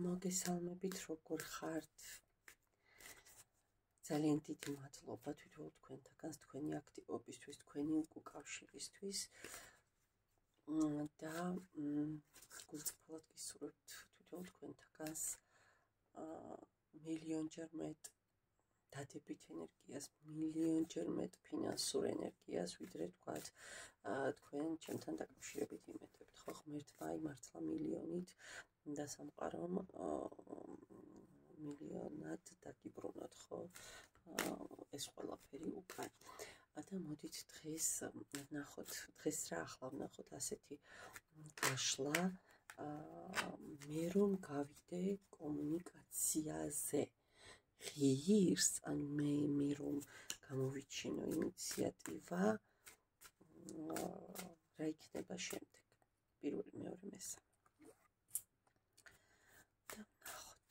მოგესალმებით, როგორ ხართ? ძალიან დიდი მადლობა თვითონ თქვენთაგან თქვენი აქტივობისთვის, თქვენი უკავშირისთვის და გულწრფელად გისურვებთ თვითონ თქვენთაგანს მილიონჯერ მეტ დადებით ენერგიას, მილიონჯერ მეტ ფინანსურ ენერგიას, ვიდრე თქვათ თქვენ ჩემთან დაკავშირებით იმედებთ, ხო, ღმერთმა იმართლა მილიონით და სამყარომ მილიონად დაგიბრუნოთ, ხო, ეს ყველაფერი უკან. და მოდით დღეს ნახოთ, დღეს რა ახლა ვნახოთ ასეთი გაშლა, მე რომ გავიდე კომუნიკაციაზე. ღირს, ანუ მე რომ გამოვიჩინო ინიციატივა, რა იქნება შემდეგ, პირველი, მეორე, მესამე. და ვნახოთ.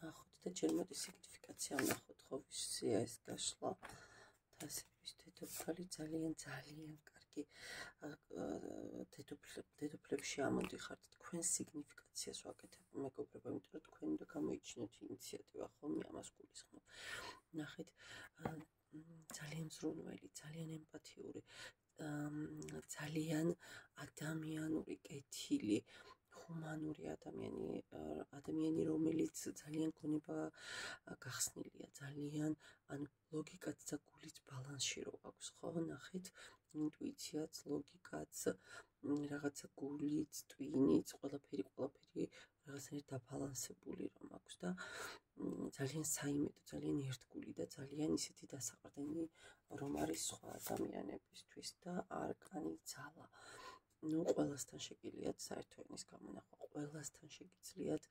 ნახოთ და ჯერ მოდი სიგნიფიკაცია ვნახოთ, ხო, ვისია ეს გაშლა. თასების დედოფალი ძალიან კარგი დედოფლებში ამოდიხართ, თქვენ სიგნიფიკაციას ვაკეთებ, მეგობრებო, იმიტომ რომ თქვენ უნდა გამოიჩინოთ ინიციატივა, ხომ, ამას გულისხმობ. ნახეთ, ძალიან ზრუნველი, ძალიან ემპათიური, ძალიან ადამიანური, კეთილი, ჰუმანური ადამიანი, რომელიც ძალიან გონება გახსნილია, ძალიან, ანუ ლოგიკაც და გულიც ბალანსში რო აქვს, ხო, ნახეთ, ინტუიციაც, ლოგიკაც, რაღაცა გულიც, ტვინიც, ყველაფერი რაღაცნაირად დაბალანსებული რომ აქვს და ძალიან საიმედო, ძალიან ერთგული და ძალიან ისეთი დასაყრდენი რომ არის სხვა ადამიანებისთვის და არკანი ძალა. ნუ ყველასთან შეგიძლიათ საერთო ენის გამონახვა, ყველასთან შეგიძლიათ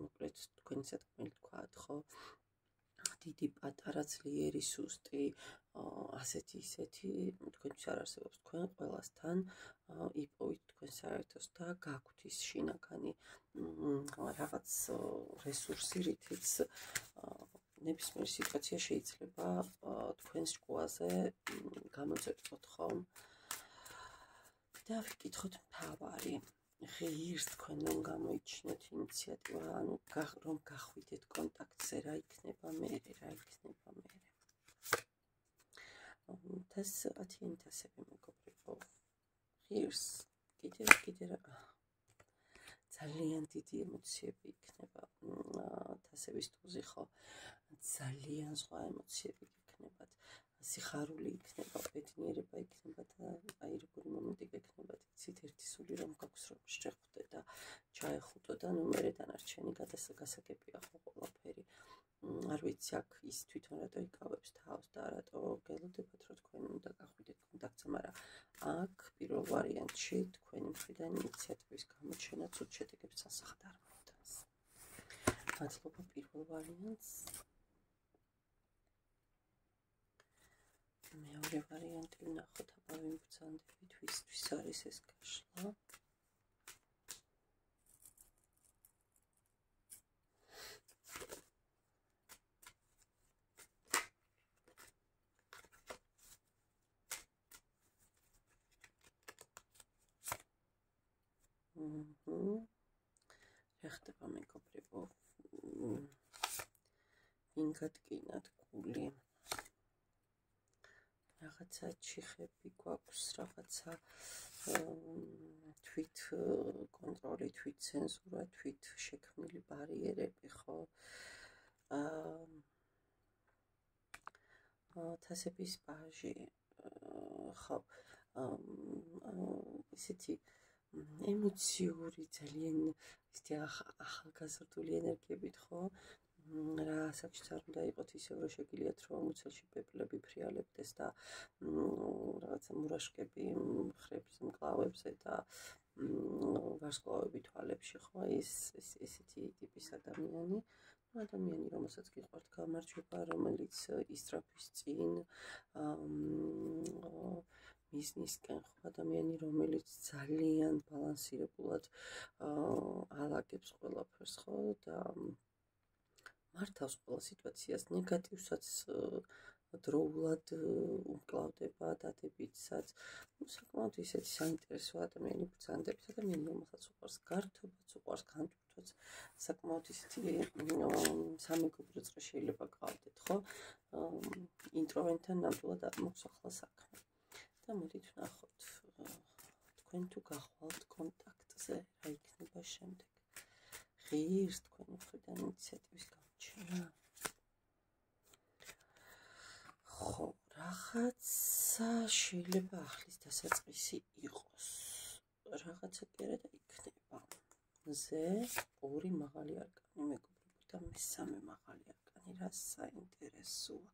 მოკლედ თქვენი სათქმელი თქვათ, ხო, დიდი, პატარა, ძლიერი, სუსტი, ასეთი ისეთი თქვენთვის არ არსებობს, თქვენ ყველასთან იპოვით თქვენ საერთოს და გაქვთ ის შინაგანი რაღაც რესურსი, რითიც ნებისმიერი სიტუაცია შეიძლება თქვენს ჭკუაზე გამოძერწოთ, ხომ? და ვიკითხოთ მთავარი. ღირს თქვენ რომ გამოიჩინოთ ინიციატივა, ანუ რომ გახვიდეთ კონტაქტზე, რა იქნება მერე. 1000 თასები, მეგობრებო. ღირს კიდე ძალიან დიდი ემოციები იქნება თასების ტუზი, ხო, ძალიან სხვა ემოციები იქნებათ, სიხარული იქნება, ბედნიერება იქნება და აი როგორი მომენტი გექნებათ, იცით, ერთი სული რომ გაქვს რომ შეხვდე და ჩაეხუტო და ნუ მერე დანარჩენი გასაგებია, ხო, ყველაფერი. არ ვიცი, აქ ის თვითონ რატო იკავებს თავს და რატო გელოდებათ, რომ თქვენ უნდა გახვიდეთ კონტაქტზე, მაგრამ აქ პირველ ვარიანტში თქვენი მხრიდან ინიციატივის გამოჩენა ცუდ შედეგებს ასახად არ მოიტანს. მადლობა პირველ ვარიანტს. მეორე ვარიანტი ვნახოთ, აბა ვიმბრძანდებით, ვისთვის არის ეს გაშლა. რა ხდება, მეგობრებო? ვინ გადგინათ გული? რაღაცა ჩიხები გვაქვს, რაღაცა თვით კონტროლი, თვით ცენზურა, თვით შექმნილი ბარიერები, ხო? თასების პაჟი, ხო, ისეთი ემოციური, ძალიან ისეთი ახალგაზრდული ენერგიებით, ხო? რა საქმეც არ უნდა იყოთ ისევ, რომ შეგიძლიათ რომ მუცელში პეპლები ფრიალებდეს და რაღაცა მურაშკები მხრებზე, მკლავებზე და ვარსკვლავები თვალებში, ხო, ესეთი ტიპის ადამიანი, რომელსაც გიყვართ გამარჯვება, რომელიც ისწრაფვის წინ მიზნისკენ, ხო, ადამიანი, რომელიც ძალიან ბალანსირებულად ალაგებს ყველაფერს, ხო, და მართავს ყველა სიტუაციას, ნეგატივსაც დროულად უმკლავდება დადებითსაც. საკმაოდ ისეთი საინტერესო ადამიანი ბრძანდებით, ადამიანი, რომელსაც უყვარს გართობაც, უყვარს განტვირთვაც, საკმაოდ ისეთი სამეგობრო წრე შეიძლება გყავდეთ, ხო? ინტროვერტთან ნამდვილად არ მაქვს ახლა საქმე. და მოდით ვნახოთ, თქვენ თუ გახვალთ კონტაქტზე, რა იქნება შემდეგ. ღირს თქვენი მხრიდან ინიციატივის გამოჩენა. ხო, რაღაცა შეიძლება ახლის დასაწყისი იყოს. რაღაცა კი არა და იქნება. მზე ორი მაღალი არკანი მეგობრებო და მესამე მაღალი არკანი, რა საინტერესოა.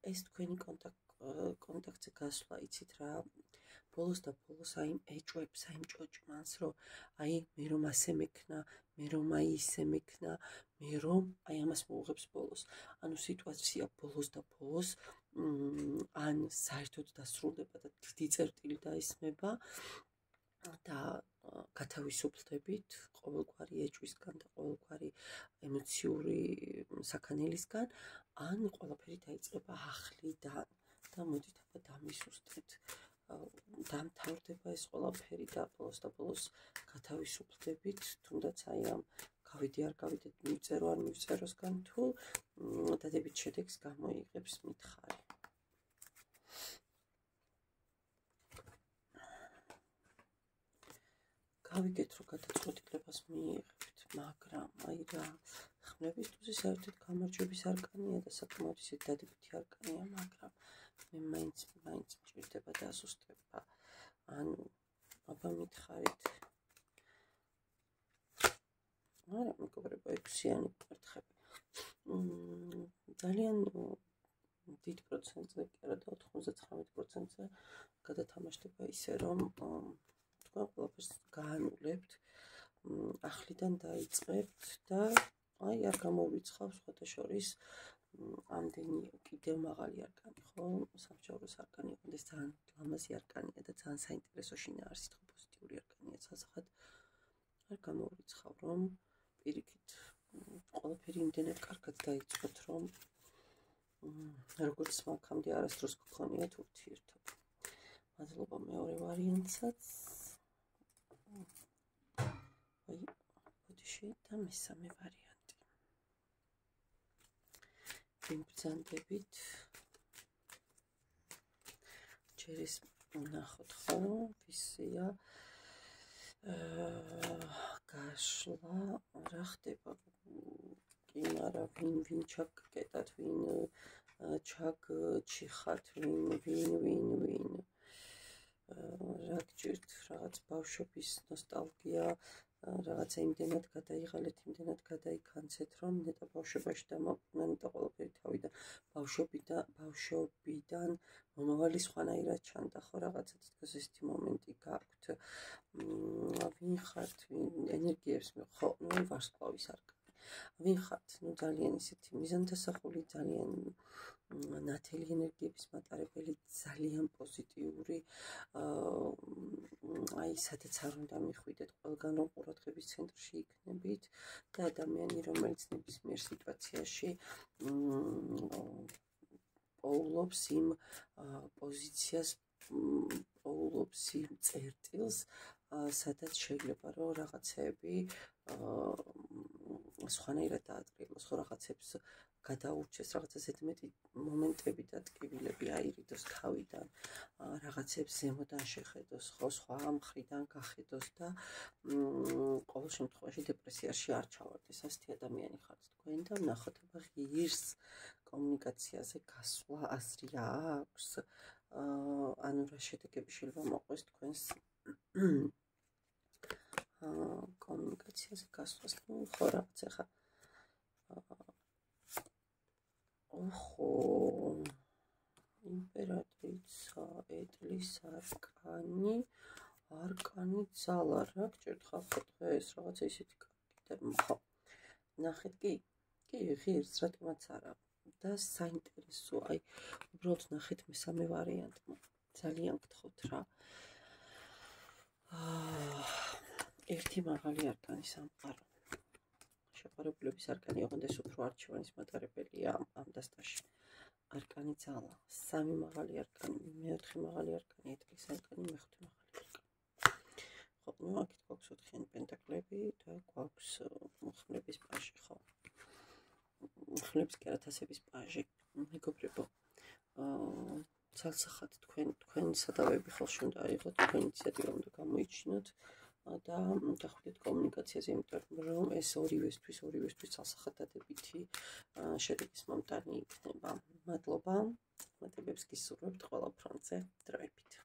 ეს თქვენი კონტაქტზე გასვლა, იცით რა, ბოლოს და ბოლოს აი ეჭვებს, აი ჭოჭმანს, რომ აი მე რომ ასე მექნა, მე რომ აი ისე მექნა, მე რომ აი ამას მოუღებს ბოლოს. ანუ სიტუაცია ბოლოს და ბოლოს ან საერთოდ დასრულდება და დიდი წერტილი დაისმება და გათავისუფლდებით ყოველგვარი ეჭვისგან და ყოველგვარი ემოციური საქანელისგან, ან ყველაფერი დაიწყება ახლიდან და მოდით აბა დამისუსტეთ. დამთავრდება ეს ყველაფერი და ბოლოს გათავისუფლდებით, თუნდაც აი ამ გავიდი არ გავიდეთ, მივწერო არ მივწეროსგან თუ დადებით შედეგს გამოიღებს მითხარი. გავიგეთ, რომ გადაწყვეტილებას მიიღებთ, მაგრამ აი რა, ხმლების ტუზი საერთოდ გამარჯვების არკანია და საკმაოდ ისეთი დადებითი არკანია, მაგრამ მე მაინც მჭირდება დასუსტება. ანუ აბა მითხარით. არა, მეგობრებო, 6-იანი მართხები. ძალიან დიდ პროცენტზე, კი არა და 99%-ზე გადათამაშდება ისე, რომ თქვენ ყველაფერს გაანულებთ, ახლიდან დაიწყებთ და აი არ გამოვრიცხავ სხვათა შორის ამდენი კიდევ მაღალი არკანი, ხო? სამსჯავროს არკანი, ეს ძალიან ლამაზი არკანია და ძალიან საინტერესო შინაარსით, ხო, პოზიტიური არკანია, სასახად არ გამოვრიცხავ, რომ პირიქით ყველაფერი იმდენად კარგად დაიწყოთ, რომ როგორც მაგამდე არასდროს გქონიათ ურთიერთობა. მადლობა მეორე ვარიანტსაც. აი, ბოდიში და მესამე ვარიანტი. იმბრძანდებით. ჯერ ეს ვნახოთ, ხო, ვისია გაშლა, რა ხდება? კი, არა, ვინ ჩაგკეტათ, ვინ ჩაგჩიხათ, ვინ რა გჭირთ, რაღაც ბავშვობის ნოსტალგია, რაღაცა იმდენად გადაიღალეთ, იმდენად გადაიქანცეთ, რომ ნეტა ბავშვობაში დამაკვნა, ნეტა ყველაფერი თავიდან ბავშვობიდან მომავალი სხვანაირად ჩანდა, ხო, რაღაცა თითქოს ესეთი მომენტი გაქვთ. ვინ ხართ, ვინ ენერგიებს ხო, ვარსკვლავის არკანი. ვინ ხართ, ძალიან ისეთი მიზანდასახული, ძალიან ნათელი ენერგიების მატარებელი, ძალიან პოზიტიური, აი სადაც არ უნდა მიხვიდეთ, ყველგან რომ ყურადღების ცენტრში იქნებით და ადამიანი, რომელიც ნებისმიერ სიტუაციაში პოულობს იმ პოზიციას, პოულობს იმ წერტილს, სადაც შეიძლება რომ რაღაცები სხვანაირად დაატრიალოს, ხო, რაღაცებს გადაურჩეს, რაღაცა ზედმეტი მომენტები და ტკივილები აირიდოს თავიდან, რაღაცებს ზემოდან შეხედოს, ხო, სხვა მხრიდან გახედოს და ყოველ შემთხვევაში დეპრესიაში არ ჩავარდეს. ასეთი ადამიანი ხართ თქვენ და ვნახოთ, აბა ღირს კომუნიკაციაზე გასვლა აზრი აქვს, ანუ რა შედეგები შეიძლება მოყვეს თქვენს კომუნიკაციაზე გასვლას. ხო, რაღაც ახლა ოხო, იმპერატრიცა, ეტლის არკანი ძალა, რა გჭირთ ხალხო დღეს, რაღაცა ისეთი კიდე, ხო, ნახეთ, კი, ღირს, რატომაც არა და საინტერესო, აი, უბრალოდ ნახეთ მესამე ვარიანტი, ძალიან გთხოვთ რა. ერთი მაღალი არკანი სამყარო. შეყარებულების არკანი, ოღონდ ეს უფრო არჩევანის მატარებელია ამ დასტაში. არკანი ძალა, 3 მაღალი არკანი, 4 მაღალი არკანი, ეთიკის არკანი, 5 მაღალი არკანი. ხო, ну აქეთ გვაქვს 4-იანი პენტაკლები და გვაქვს ხმლების პაჟი, ხო. ხმლების კი არა, თასების პაჟი. მეგობრებო, ცალსახად თქვენ სადავები ხელში უნდა აიღოთ, თქვენ ინიციატივა უნდა გამოიჩინოთ და გახვიდეთ კომუნიკაციაზე, იმიტომ რომ ეს ორივესთვის ცალსახად დადებითი შედეგის მომტანი იქნება. მადლობა, მადლობებს გისურვებთ ყველა ფრონტზე დროებით.